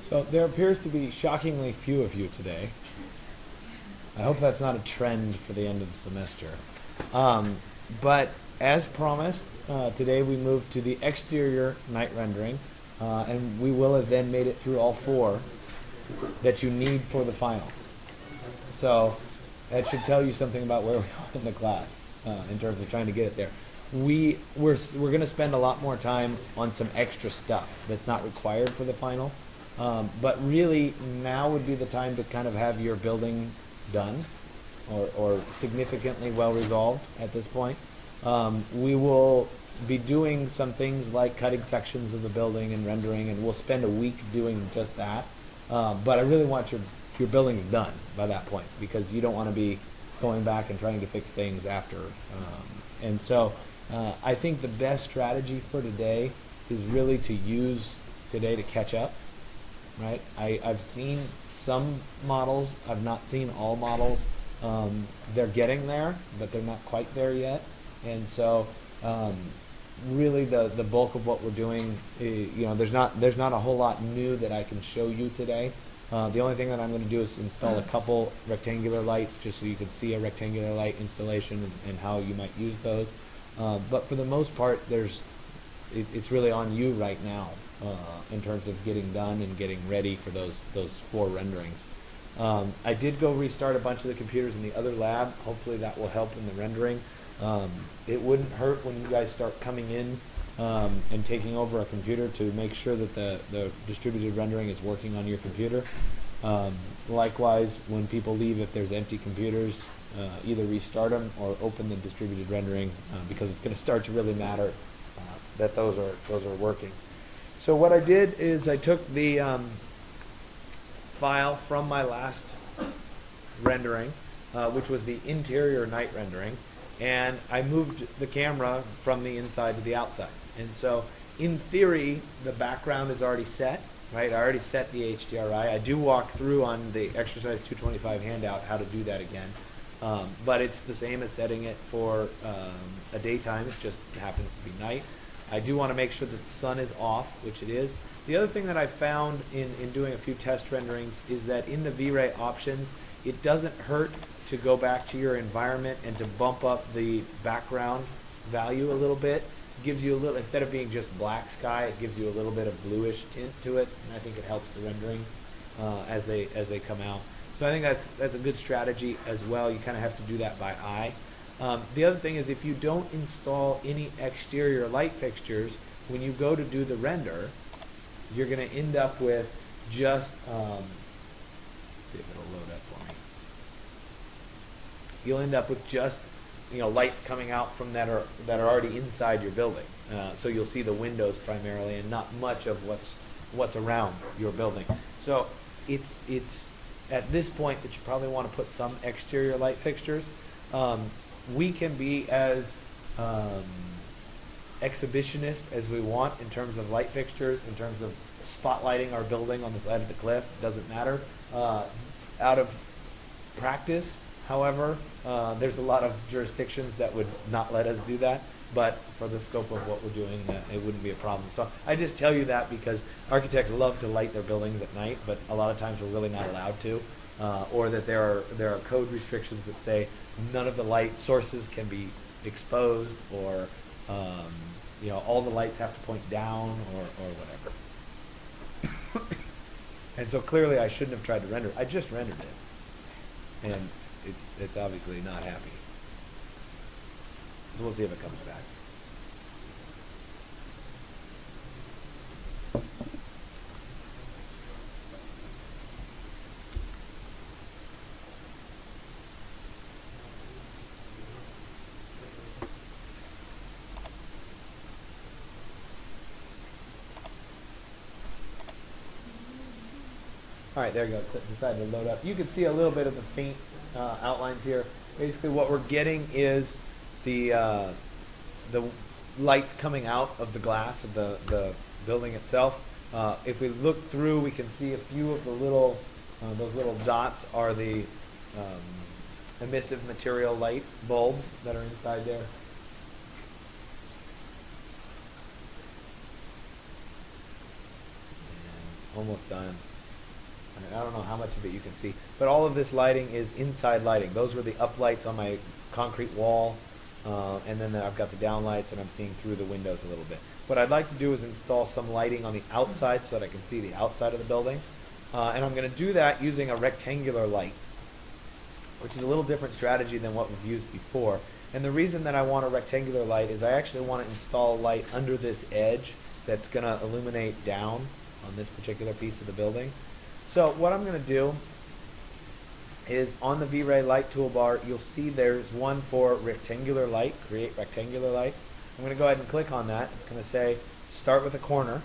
So there appears to be shockingly few of you today. I hope that's not a trend for the end of the semester. Um, but as promised, today we moved to the exterior night rendering, and we will have then made it through all four that you need for the final. So that should tell you something about where we are in the class in terms of trying to get it there. We're going to spend a lot more time on some extra stuff that's not required for the final, but really now would be the time to kind of have your building done or significantly well resolved at this point. We will be doing some things like cutting sections of the building and rendering, and we'll spend a week doing just that. But I really want your buildings done by that point because you don't want to be going back and trying to fix things after. And so I think the best strategy for today is really to use today to catch up, right? I've seen some models. I've not seen all models. They're getting there, but they're not quite there yet. And so really the bulk of what we're doing, there's not a whole lot new that I can show you today. The only thing that I'm going to do is install a couple rectangular lights just so you can see a rectangular light installation and how you might use those. But for the most part, it's really on you right now in terms of getting done and getting ready for those four renderings. I did go restart a bunch of the computers in the other lab. Hopefully that will help in the rendering. It wouldn't hurt when you guys start coming in and taking over a computer to make sure that the distributed rendering is working on your computer. Likewise, when people leave, if there's empty computers, either restart them or open the distributed rendering because it's going to start to really matter that those are working. So what I did is I took the file from my last rendering, which was the interior night rendering, and I moved the camera from the inside to the outside. And so in theory, the background is already set, right? I already set the HDRI. I do walk through on the exercise 225 handout how to do that again. But it's the same as setting it for a daytime. It just happens to be night. I do want to make sure that the sun is off, which it is. The other thing that I found in doing a few test renderings is that in the V-Ray options, it doesn't hurt to go back to your environment and to bump up the background value a little bit. It gives you a little, instead of being just black sky, it gives you a little bit of bluish tint to it, and I think it helps the rendering as they come out. So I think that's a good strategy as well. You kind of have to do that by eye. The other thing is if you don't install any exterior light fixtures, when you go to do the render, you're going to end up with just, let's see if it'll load up for me. You'll end up with just lights coming out from that are already inside your building. So you'll see the windows primarily and not much of what's around your building. So it's at this point that you probably want to put some exterior light fixtures. We can be as exhibitionist as we want in terms of light fixtures, in terms of spotlighting our building on the side of the cliff. Doesn't matter. Out of practice, however, there's a lot of jurisdictions that would not let us do that, but for the scope of what we're doing, it wouldn't be a problem. So I just tell you that because architects love to light their buildings at night, but a lot of times we're really not allowed to, or that there are code restrictions that say none of the light sources can be exposed, or all the lights have to point down, or whatever. And so clearly I shouldn't have tried to render. I just rendered it, and it's obviously not happy. So we'll see if it comes back. All right, there you go. It decided to load up. You can see a little bit of the faint outlines here. Basically, what we're getting is the lights coming out of the glass of the building itself. If we look through, we can see a few of the little those little dots are the emissive material light bulbs that are inside there. And almost done. I don't know how much of it you can see, but all of this lighting is inside lighting. Those were the up lights on my concrete wall, and then I've got the down lights, and I'm seeing through the windows a little bit. What I'd like to do is install some lighting on the outside so that I can see the outside of the building, and I'm going to do that using a rectangular light, which is a little different strategy than what we've used before. And the reason that I want a rectangular light is I actually want to install a light under this edge that's going to illuminate down on this particular piece of the building. So what I'm going to do is on the V-Ray light toolbar, you'll see there's one for rectangular light, create rectangular light. I'm going to go ahead and click on that. It's going to say start with a corner,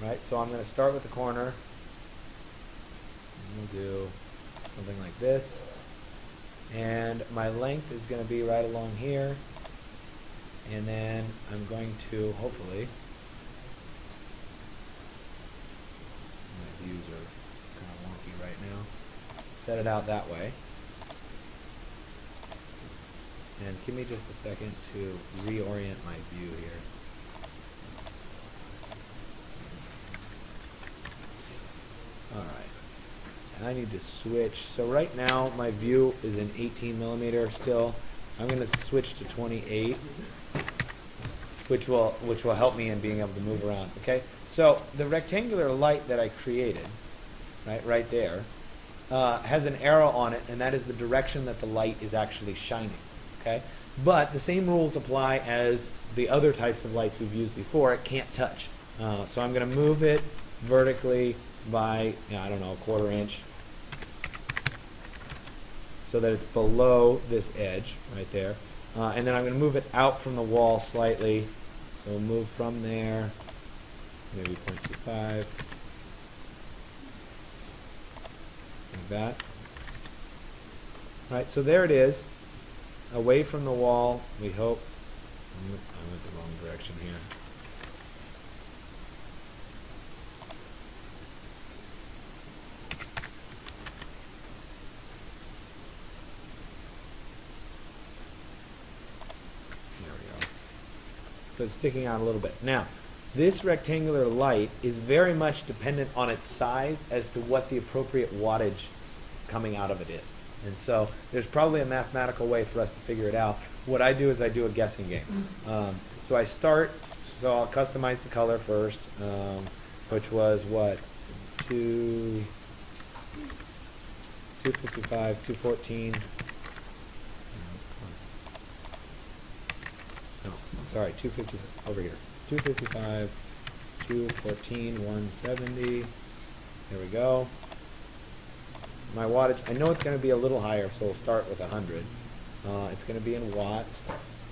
right? So I'm going to start with the corner. I'm going to do something like this. And my length is going to be right along here. And then I'm going to hopefully, my views are kind of wonky right now, set it out that way. And give me just a second to reorient my view here. Alright. And I need to switch. So right now my view is in 18 millimeter still. I'm going to switch to 28, which will help me in being able to move around. Okay? So the rectangular light that I created, right there, has an arrow on it, and that is the direction that the light is actually shining. Okay? But the same rules apply as the other types of lights we've used before. It can't touch. So I'm going to move it vertically by, I don't know, a 1/4 inch, so that it's below this edge right there. And then I'm going to move it out from the wall slightly. So we'll move from there, maybe 0.25, like that. All right, so there it is, away from the wall, we hope. I went the wrong direction here. So it's sticking out a little bit. Now, this rectangular light is very much dependent on its size as to what the appropriate wattage coming out of it is. And so there's probably a mathematical way for us to figure it out. What I do is I do a guessing game. So I'll customize the color first, which was what? 255, 214. Sorry, 250 over here. 255, 214, 170. There we go. My wattage, I know it's going to be a little higher, so we'll start with 100. It's going to be in watts,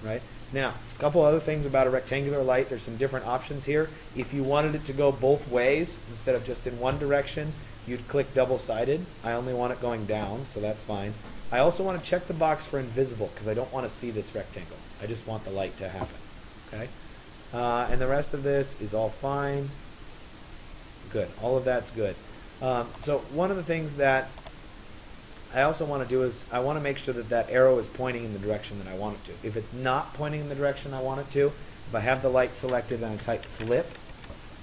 right? Now, a couple other things about a rectangular light. There's some different options here. If you wanted it to go both ways, instead of just in one direction, you'd click double-sided. I only want it going down, so that's fine. I also want to check the box for invisible, because I don't want to see this rectangle. I just want the light to happen. Okay, and the rest of this is all fine. Good, all of that's good. So one of the things that I also want to do is I want to make sure that that arrow is pointing in the direction that I want it to. If it's not pointing in the direction I want it to, if I have the light selected and I type flip,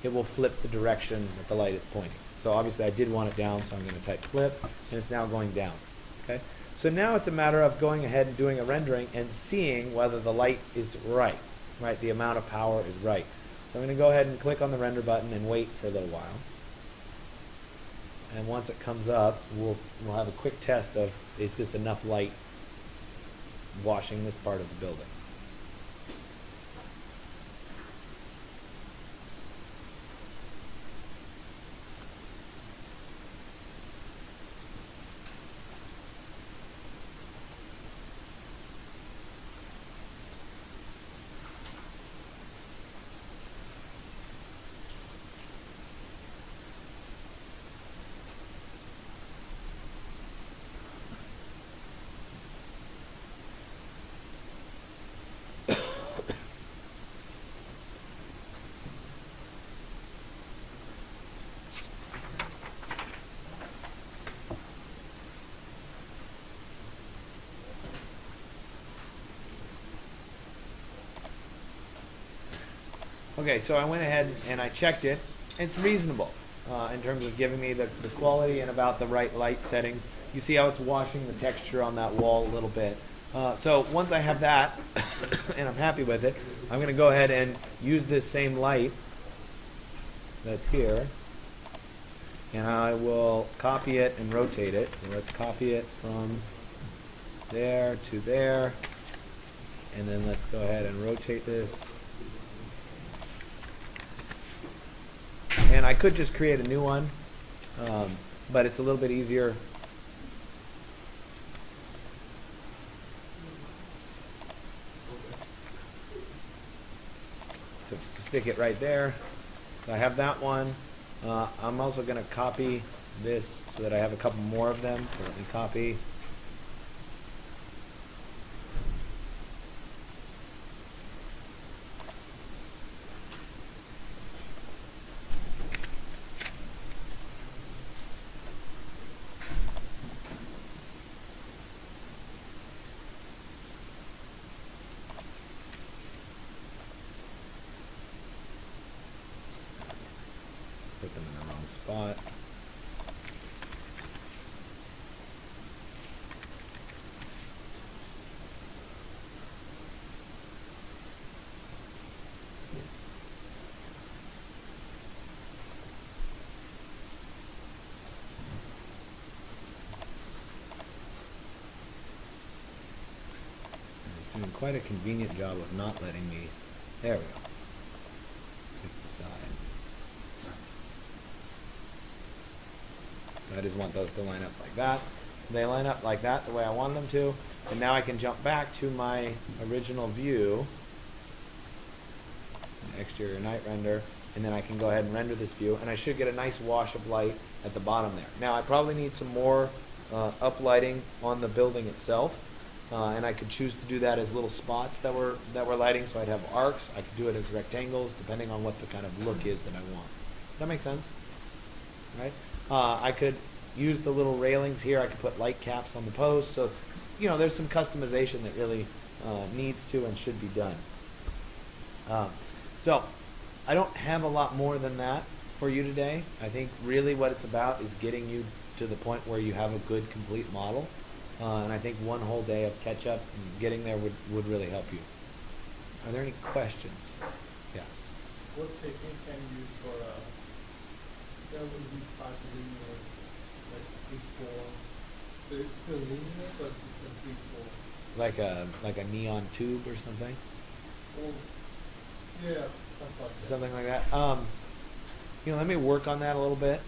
it will flip the direction that the light is pointing. So obviously I did want it down, so I'm going to type flip, and it's now going down. Okay, so now it's a matter of going ahead and doing a rendering and seeing whether the light is right. Right, the amount of power is right. So I'm going to go ahead and click on the render button and wait for a little while. And once it comes up, we'll have a quick test of, is this enough light washing this part of the building. Okay, so I went ahead and I checked it. It's reasonable. in terms of giving me the quality and about the right light settings. You see how it's washing the texture on that wall a little bit. So once I have that and I'm happy with it, I'm going to go ahead and use this same light that's here, and I will copy it and rotate it. So let's copy it from there to there, and then let's go ahead and rotate this. And I could just create a new one, but it's a little bit easier. So stick it right there. So I have that one. I'm also going to copy this so that I have a couple more of them. So let me copy. Put them in the wrong spot. It's doing quite a convenient job of not letting me. There we go. Pick the side. I just want those to line up like that. They line up like that the way I want them to. And now I can jump back to my original view, exterior night render, and then I can go ahead and render this view, and I should get a nice wash of light at the bottom there. Now I probably need some more uplighting on the building itself, and I could choose to do that as little spots that were lighting, so I'd have arcs. I could do it as rectangles, depending on what the kind of look is that I want. Does that make sense? Right? I could use the little railings here. I could put light caps on the posts. So, you know, there's some customization that really needs to and should be done. So, I don't have a lot more than that for you today. I think really what it's about is getting you to the point where you have a good, complete model. And I think one whole day of catch-up and getting there would really help you. Are there any questions? Yeah. What technique can you use for that would be part linear, like big four. So it's still linear, but it's a big four. Like a neon tube or something? Well, yeah, something like that. You know, let me work on that a little bit.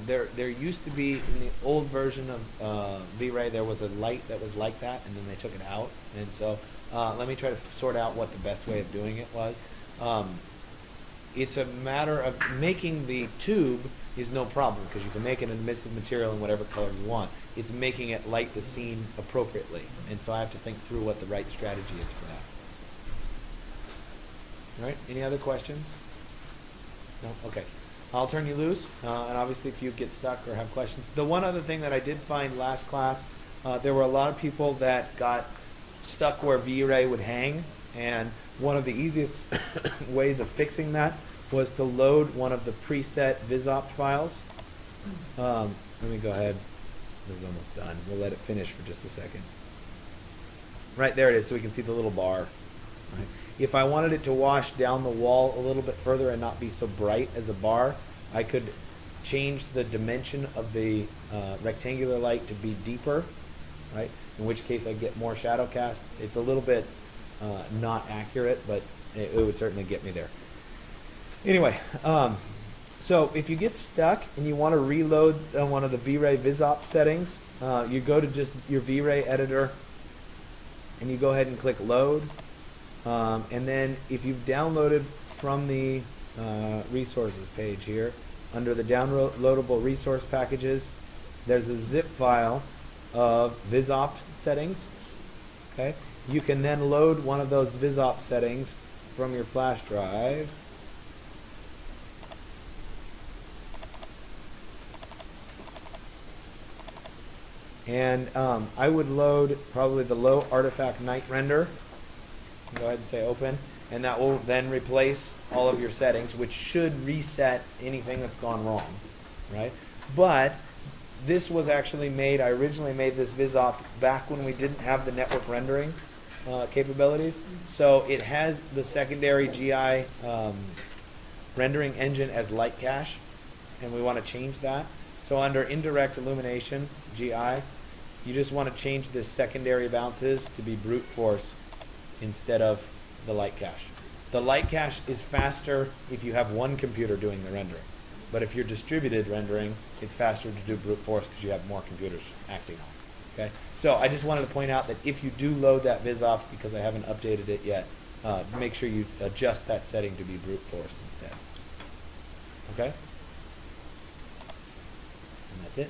There used to be, in the old version of V-Ray, there was a light that was like that, and then they took it out. And so let me try to sort out what the best way of doing it was. It's a matter of making the tube is no problem, because you can make an emissive material in whatever color you want. It's making it light the scene appropriately. And so I have to think through what the right strategy is for that. All right, any other questions? No? Okay. I'll turn you loose, and obviously if you get stuck or have questions. The one other thing that I did find last class, there were a lot of people that got stuck where V-Ray would hang, and one of the easiest ways of fixing that was to load one of the preset VisOpt files. Let me go ahead. This is almost done. We'll let it finish for just a second. Right, there it is, so we can see the little bar. Right. If I wanted it to wash down the wall a little bit further and not be so bright as a bar, I could change the dimension of the rectangular light to be deeper, right? In which case I get more shadow cast. It's a little bit not accurate, but it would certainly get me there. Anyway, so if you get stuck and you want to reload one of the V-Ray VisOpt settings, you go to just your V-Ray editor and you go ahead and click load. And then if you've downloaded from the resources page here, under the downloadable resource packages, there's a zip file of VisOpt settings. Okay, you can then load one of those VisOpt settings from your flash drive. And I would load probably the low artifact night render. Go ahead and say open, and that will then replace all of your settings, which should reset anything that's gone wrong. right? But this was actually made, I originally made this VisOp back when we didn't have the network rendering capabilities. So it has the secondary GI rendering engine as light cache, and we want to change that. So under indirect illumination, GI, you just want to change this secondary bounces to be brute force instead of the light cache. The light cache is faster if you have one computer doing the rendering. But if you're distributed rendering, it's faster to do brute force because you have more computers acting on it. Okay? So I just wanted to point out that if you do load that VisOp, because I haven't updated it yet, make sure you adjust that setting to be brute force instead. Okay? And that's it.